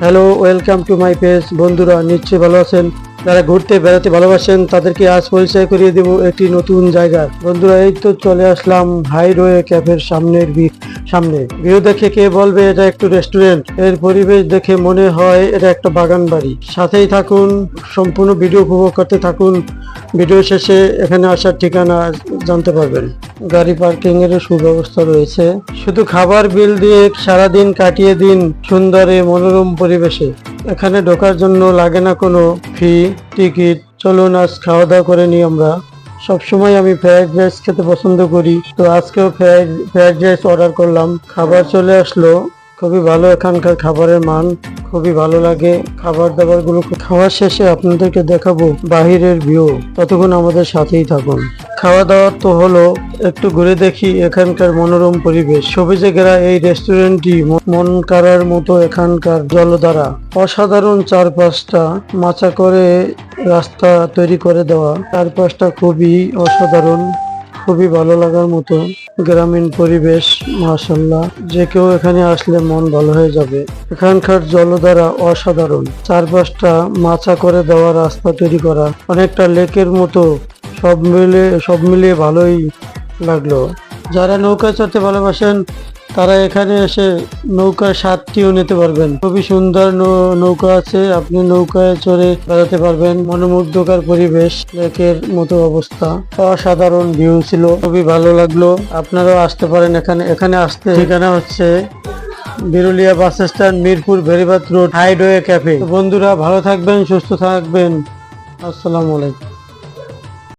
Hello, welcome to my page. বন্ধুরা নিশ্চয়ই ভালো আছেন। যারা ঘুরতে বেড়াতে ভালোবাসেন তাদেরকে আজ পরিচয় করিয়ে দেব একটি নতুন জায়গা। বন্ধুরা এই তো চলে আসলাম হাইরোয়ে ক্যাফের সামনে। ভিউ দেখে কে বলবে এটা একটু রেস্টুরেন্ট, এর পরিবেশ দেখে মনে হয় এটা একটা বাগান বাড়ি। সাথেই থাকুন, সম্পূর্ণ ভিডিও উপভোগ করতে থাকুন। ভিডিও শেষে এখানে আসার ঠিকানা জানতে পারবেন। গাড়ি পার্কিং এর সুব্যবস্থা রয়েছে। শুধু খাবার বিল দিয়ে সারাদিন কাটিয়ে দিন সুন্দর এই মনোরম পরিবেশে। এখানে ঢোকার জন্য লাগে না কোনো ফি, টিকিট। চলুন আজ খাওয়া দাওয়া করে নিই আমরা। সবসময় আমি ফ্রাইড রাইস খেতে পছন্দ করি, তো আজকেও ফ্রাইড রাইস অর্ডার করলাম। খাবার চলে আসলো। খুবই ভালো, এখানকার খাবারের মান খুবই ভালো লাগে। খাবার দাবার গুলো খাওয়ার শেষে আপনাদেরকে দেখাবো বাহিরের ভিউ। ততক্ষণ আমাদের সাথেই থাকুন। খাওয়া দাওয়া তো হলো, একটু ঘুরে দেখি এখানকার মনোরম পরিবেশ। সবুজে ঘেরা এই রেস্টুরেন্টটি মন কাড়ার মতো। এখানকার জলধারা অসাধারণ, চারপাশটা মাচা করে রাস্তা তৈরি করে দেওয়া। চারপাশটা খুবই অসাধারণ, খুবই ভালো লাগার মতো গ্রামীণ পরিবেশ। মাশাআল্লাহ, যে কেউ এখানে আসলে মন ভালো হয়ে যাবে। এখানকার জলধারা অসাধারণ, চারপাশটা মাচা করে দেওয়া, রাস্তা তৈরি করা, অনেকটা লেকের মতো। সব মিলিয়ে ভালোই লাগলো। যারা নৌকা চড়তে ভালোবাসেন তারা এখানে এসে নৌকার স্বাদটিও নিতে পারবেন। খুবই সুন্দর নৌকা আছে, আপনি নৌকায় চড়ে বেড়াতে পারবেন। মনোমুগ্ধকর পরিবেশ, লেকের মতো অবস্থা, অসাধারণ ভিউ ছিল, খুবই ভালো লাগলো। আপনারাও আসতে পারেন এখানে আসতে ঠিকানা হচ্ছে Biruliya bus stand, Mirpur Beribadh road, highway cafe. বন্ধুরা ভালো থাকবেন, সুস্থ থাকবেন। আসসালামু আলাইকুম।